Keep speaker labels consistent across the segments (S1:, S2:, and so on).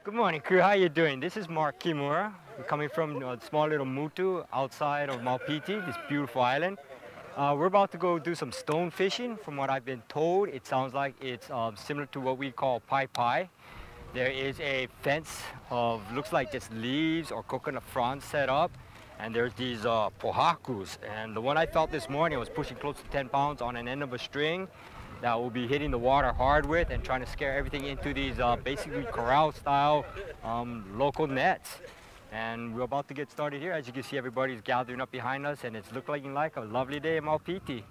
S1: Good morning, crew. How you doing? This is Mark Kimura. I'm coming from a small little Mutu outside of Maupiti, this beautiful island. We're about to go do some stone fishing. From what I've been told, it sounds like it's similar to what we call pai pai. There is a fence of, looks like just leaves or coconut fronds set up, and there's these pohakus. And the one I felt this morning was pushing close to 10 pounds on an end of a string that will be hitting the water hard with and trying to scare everything into these basically corral-style local nets. And we're about to get started here. As you can see, everybody's gathering up behind us, and it's looking like a lovely day in Maupiti.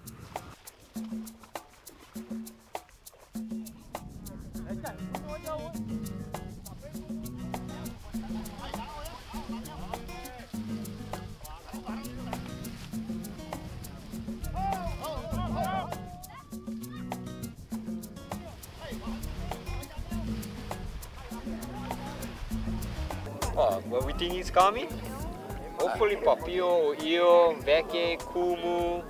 S1: What we think is coming? Hopefully papio, or eel, veke, kumu.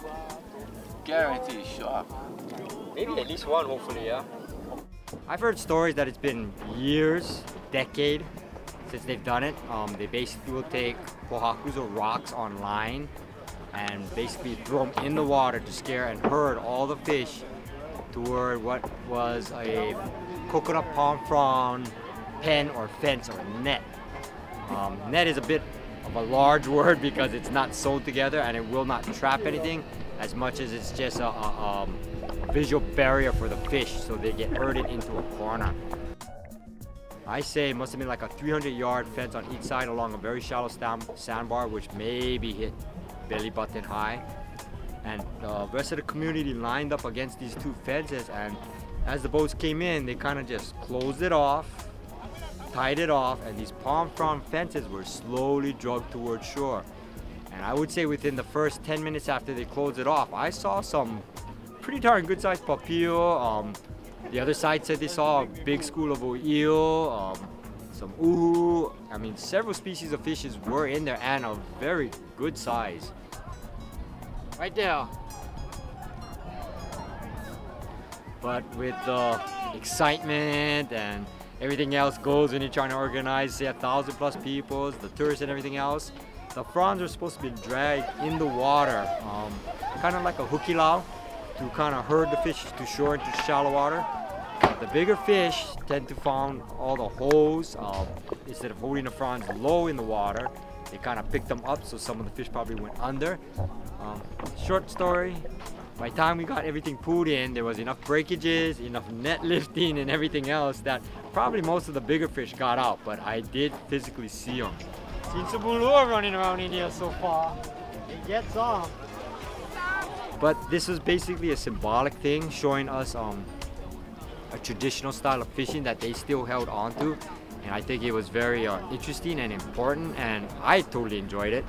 S2: Guarantee shark.
S1: Maybe at least one, hopefully, yeah. I've heard stories that it's been years, decade, since they've done it. They basically will take pohakus or rocks on line and basically throw them in the water to scare and herd all the fish toward what was a coconut palm frond pen or fence or net. Net is a bit of a large word because it's not sewn together and it will not trap anything as much as it's just a visual barrier for the fish so they get herded into a corner. I say it must have been like a 300-yard fence on each side along a very shallow sandbar which maybe hit belly button high. And the rest of the community lined up against these two fences, and as the boats came in they kind of just closed it off, tied it off, and these palm frond fences were slowly dragged towards shore. And I would say within the first 10 minutes after they closed it off, I saw some pretty darn good sized papio. The other side said they saw a big school of eel, some uhu. I mean, several species of fishes were in there and of very good size. Right there. But with the excitement and everything else goes when you're trying to organize, say, 1,000+ people, the tourists and everything else. The fronds are supposed to be dragged in the water, kind of like a hukilau, to kind of herd the fish to shore into shallow water. The bigger fish tend to find all the holes. Instead of holding the fronds low in the water, they kind of pick them up, so some of the fish probably went under. Short story. By the time we got everything pulled in, there was enough breakages, enough net lifting and everything else that probably most of the bigger fish got out, but I did physically see them. Seen some ulua running around in here so far. It gets off. But this was basically a symbolic thing showing us a traditional style of fishing that they still held on to. And I think it was very interesting and important, and I totally enjoyed it.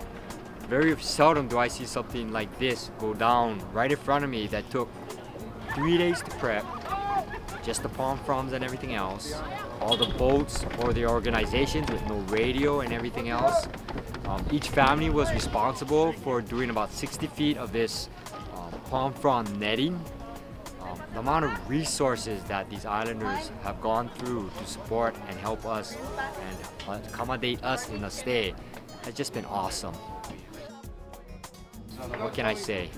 S1: Very seldom do I see something like this go down right in front of me that took 3 days to prep, just the palm fronds and everything else, all the boats or the organizations with no radio and everything else. Each family was responsible for doing about 60 feet of this palm frond netting. The amount of resources that these islanders have gone through to support and help us and accommodate us in the stay has just been awesome. What can I say?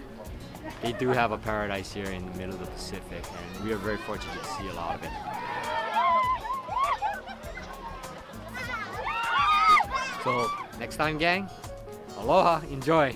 S1: They do have a paradise here in the middle of the Pacific, and we are very fortunate to see a lot of it. So, next time, gang, aloha, enjoy!